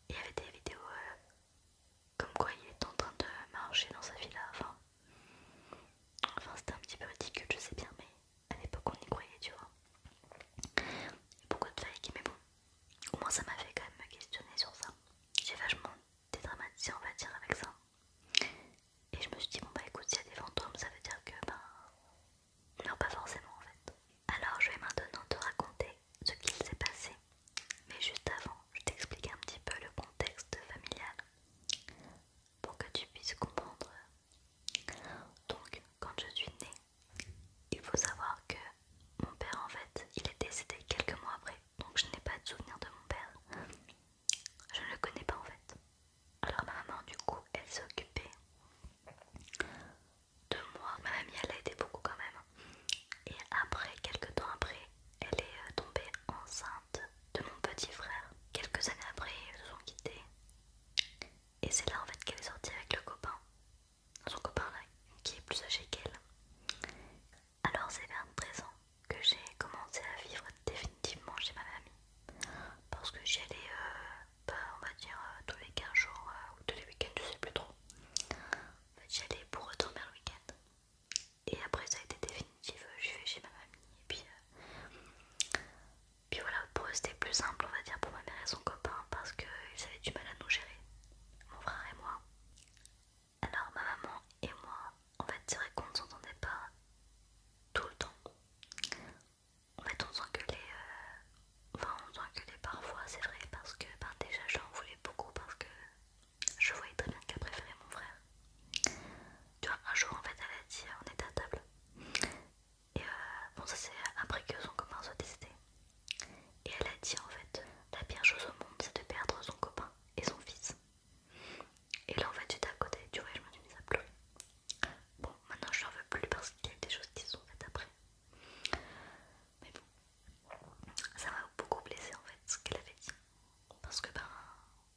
il y avait des vidéos comme quoi il était en train de marcher dans sa villa. Enfin c'était un petit peu ridicule, je sais bien, mais à l'époque on y croyait, tu vois. Il y a beaucoup de fake, mais bon, au moins ça m'a fait quand même me questionner sur ça. J'ai vachement dédramatisé, on va dire, avec ça. Et je me suis dit, bon bah écoute, s'il y a des fantômes, ça veut dire que non, pas forcément en fait. Alors je vais maintenant te raconter ce qu'il s'est passé. Mais juste avant, je t'explique un petit peu le contexte familial pour que tu puisses comprendre. Donc, quand je suis née, il faut savoir que mon père en fait, il est décédé quelques mois après. Donc je n'ai pas de souvenir de mon père. Je ne le connais pas en fait. Alors ma maman du coup, elle s'est occupée de moi. Ma mamie, elle a aidé beaucoup quand même. Et après, quelques temps après, elle est tombée enceinte de mon petit frère. Quelques années après, ils se sont quittés. Et c'est là en fait qu'elle est sortie avec le copain. Son copain là, qui est plus âgé qu'elle. Alors c'est vers 13 ans que j'ai commencé à vivre définitivement chez ma mamie. Parce que j'y allais, on va dire, tous les 15 jours ou tous les week-ends, je sais plus trop. En fait, j'y allais pour retourner le week-end. Et après ça a été définitif, je vais chez ma mamie. Et puis voilà, pour eux c'était plus simple, on va dire, pour ma mère et son copain. Parce qu'ils avaient du mal à nous gérer, mon frère et moi. Alors ma maman et moi, en fait c'est vrai qu'on ne s'entendait pas tout le temps. En fait on s'engueulait, on s'engueulait parfois, c'est vrai, parce que déjà j'en voulais beaucoup parce que je voyais très bien qu'elle préférait mon frère. Tu vois, un jour en fait elle a dit, on était à table, et bon ça c'est après que son copain soit décédé. Et elle a dit en fait, la pire chose au monde c'est de perdre son copain et son fils. Et là en fait j'étais à côté, tu vois, je me suis mise à pleurer. Bon, maintenant je n'en veux plus parce qu'il y a eu des choses qui se sont faites après. Mais bon, ça m'a beaucoup blessée en fait ce qu'elle avait dit. Parce que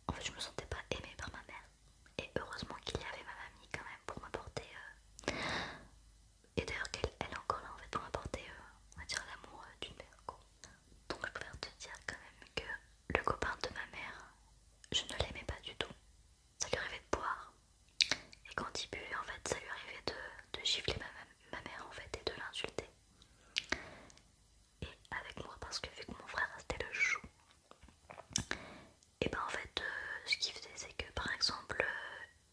en fait je me sentais pas aimée par ma mère. Et heureusement qu'il y avait ma mamie quand même pour m'apporter et d'ailleurs qu'elle est encore là en fait pour m'apporter on va dire l'amour d'une mère quoi. Donc je préfère te dire quand même que le copain de ma mère, je ne l'aimais pas du tout. Ça lui arrivait de boire. Et quand il buvait en fait ça lui arrivait de gifler ma mère en fait et de l'insulter. Et avec moi parce que vu que mon frère restait le chou. Et ben en fait ce qu'il faisait c'est que par exemple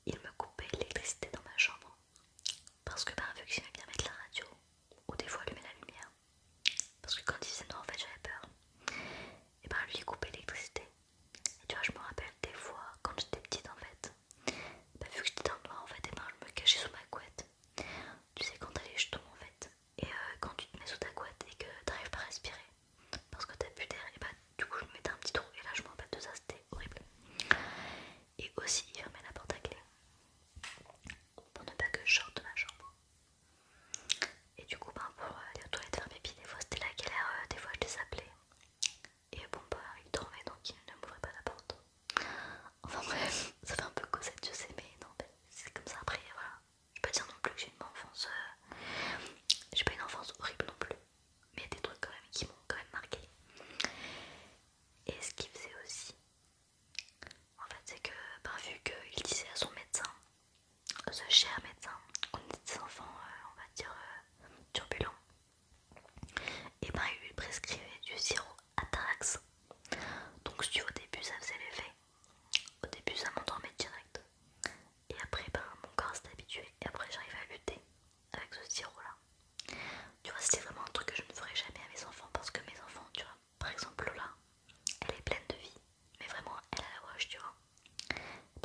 il me coupait l'électricité dans ma chambre. Parce que vu que j'aimais bien mettre la radio ou des fois allumer la lumière. Parce que quand il faisait noir en fait j'avais peur. Et lui il coupait l'électricité. Et tu vois je me rappelle des fois quand j'étais petite en fait. Vu que j'étais dans le noir en fait je me cachais sous ma couette. Tu sais quand t'as les jetons en fait. Et quand tu te mets sous ta couette et que t'arrives pas à respirer. Parce que t'as plus d'air et du coup je me mettais un petit trou. Et là je me rappelle de ça, c'était horrible. Et aussi il fermait la porte à clé. Pour ne pas que je sorte de ma chambre. Et du coup pour aller aux toilettes faire pipi des fois c'était la galère, des fois je les appelais. Et bon il dormait donc il ne m'ouvrait pas la porte. Enfin bref, ça fait un peu causette je sais mais non c'est comme ça après voilà. Je peux pas dire non plus que j'ai une enfance, j'ai pas une enfance horrible non plus. Mais il y a des trucs quand même qui m'ont quand même marqué. Et ce qu'il faisait aussi, en fait c'est que vu qu'il disait à son médecin, ce cher médecin, on est des enfants on va dire turbulents. Et il lui prescrivait du sirop Atarax. Donc si au début ça faisait l'effet, au début ça m'endormait direct. Et après mon corps s'est habitué et après j'arrivais à lutter avec ce sirop là. Tu vois c'était vraiment un truc que je ne ferais jamais à mes enfants parce que mes enfants, tu vois, par exemple Lola, elle est pleine de vie, mais vraiment elle a la wash tu vois.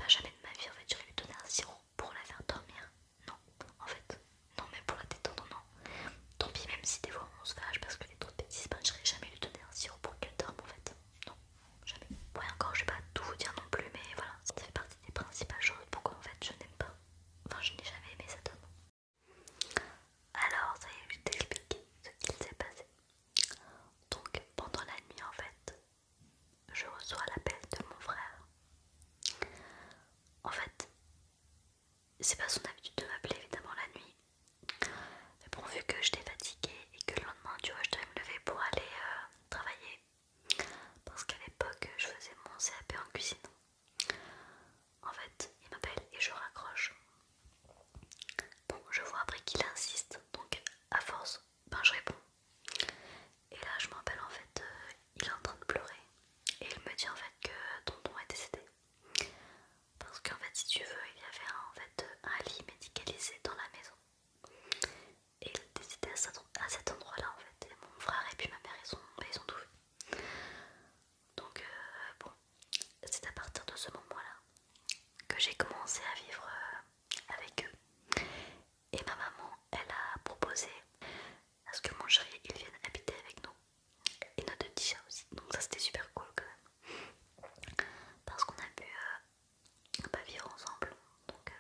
Jamais de ma vie en fait j'irais lui donner un sirop pour la faire dormir. Non, en fait, non mais pour la détendre non. Tant pis même si des fois on se fâche parce que les trop bêtises, j'irai jamais lui donner un sirop pour qu'elle dorme en fait. Non, jamais. Ouais encore je vais pas tout vous dire non plus mais voilà, ça fait partie des principales choses pourquoi en fait je n'aime pas. Enfin je n'ai jamais aimé cet homme. Alors ça y est, je t'explique ce qu'il s'est passé. Donc pendant la nuit en fait, je reçois l'appel de mon frère. En fait, c'est pas son habitude de m'appeler évidemment la nuit. Mais bon, vu que j'étais fatiguée et que le lendemain, tu vois, je devais me lever pour aller travailler. Parce qu'à l'époque, je faisais mon CAP en cuisine. j'ai commencé à vivre avec eux. Et ma maman, elle a proposé à ce que mon chéri il vienne habiter avec nous. Et notre petit chat aussi. Donc ça c'était super cool quand même. Parce qu'on a pu vivre ensemble. Donc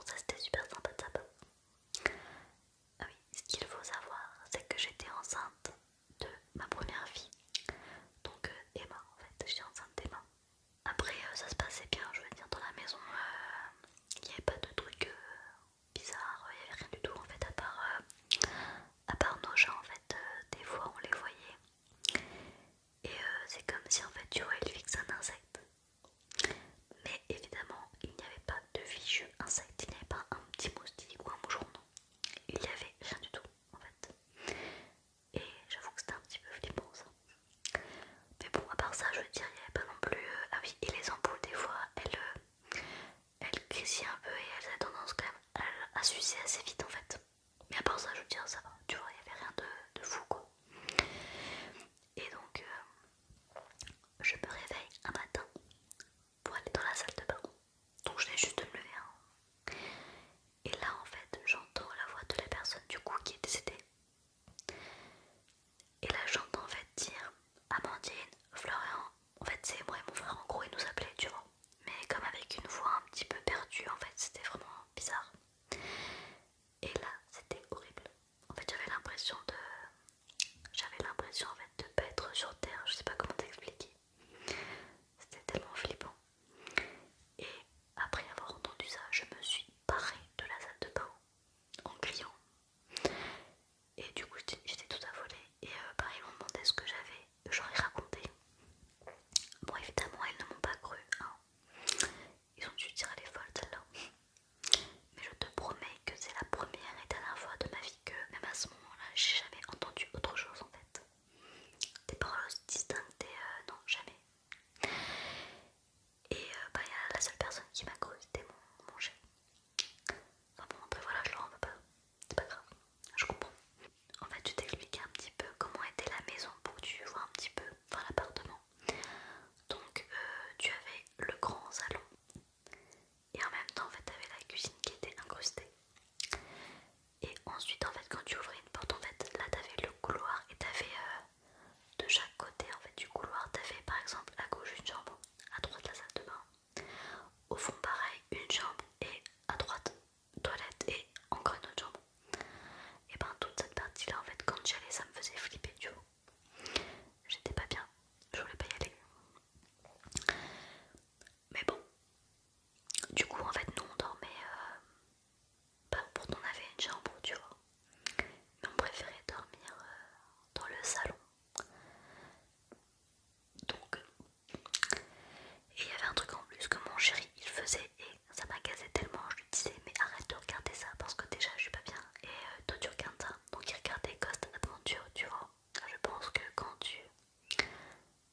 ça c'était super sympa de sa part. Ah oui, ce qu'il faut savoir, c'est que j'étais enceinte de ma première fille. Donc Emma en fait, j'étais enceinte d'Emma. Après ça se passait bien, je veux dire, dans la maison, il n'y avait pas de trucs bizarres, il n'y avait rien du tout en fait, à part nos chats en fait, des fois on les voyait. Et c'est comme si en fait tu vois il fixe un insecte. Mais évidemment il n'y avait pas de fichu insecte, il n'y avait pas un petit moustique ou un moucheron, non. Il n'y avait rien du tout en fait. Et j'avoue que c'était un petit peu flippant ça. Mais bon, à part ça, je veux dire, il n'y avait pas non plus. Ah oui, et les ampoules, des fois, elles grésillent un peu et elles ont tendance quand même à s'user assez vite en fait. Mais à part ça, je veux dire, ça va, tu vois, il n'y avait rien de fou quoi. Et donc, je me réveille un matin pour aller dans la salle de bain. Donc, je venais juste de me lever. Hein. Et là, en fait, j'entends la voix de la personne du coup qui est décédée. Et là j'entends en fait dire Amandine, Florian, en fait c'est moi et mon frère en gros ils nous appelaient tu vois. Mais comme avec une voix un petit peu perdue en fait c'était vraiment bizarre. Et là c'était horrible. En fait j'avais l'impression en fait de pas être sur terre, je sais pas comment t'expliquer. C'était tellement flippant. Et après avoir entendu ça, je me suis barrée de la salle de bain en criant. Et du coup j'étais toute affolée et pareil ils m'ont demandé ce que j'avais, j'aurais raconté. Bon évidemment ils ne m'ont pas cru, hein. Ils ont dû dire elle est folle celle-là. Mais je te promets que c'est la première et dernière fois de ma vie que même à ce moment-là j'ai jamais entendu autre chose en fait. Des paroles aussi distinctes et non jamais. Et y a la seule personne qui m'a cru c'était mon chéri. Enfin bon après voilà je le veux pas, c'est pas grave, je comprends. En fait, je t'explique un petit peu comment était la maison pour que tu vois un petit peu, enfin l'appartement. Donc, tu avais le grand salon et en même temps, en fait, tu avais la cuisine qui était incrustée. Et ensuite, en fait, quand tu ouvrais une porte, en fait, là, tu avais le couloir et tu avais de chaque côté, en fait, du couloir, tu avais par exemple à gauche une chambre, à droite la salle de bain. Au fond, pareil, une chambre et à droite, toilette et encore une autre chambre. Et ben toute cette partie là en fait quand j'y allais ça me faisait flipper tu vois. J'étais pas bien, je voulais pas y aller. Mais bon, du coup en fait nous on dormait, pourtant on avait une chambre tu vois. Mais on préférait dormir dans le salon. Donc, et il y avait un truc en plus que mon chéri il faisait et ça m'agaçait tellement, je lui disais mais arrête de regarder ça parce que déjà je suis pas bien et toi tu regardes ça. Donc il regardait Ghost Adventure tu vois. Je pense que quand tu...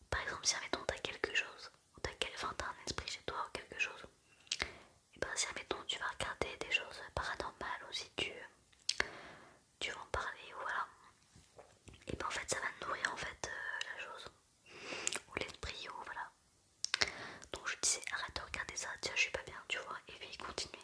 Par exemple si admettons t'as quelque chose, enfin t'as un esprit chez toi ou quelque chose, et ben si admettons tu vas regarder des choses paranormales ou si tu vas en parler ou voilà, et ben en fait ça va nourrir en fait la chose ou l'esprit ou voilà. Donc je disais arrête de regarder ça, tiens je suis pas bien tu vois, et puis il continuait,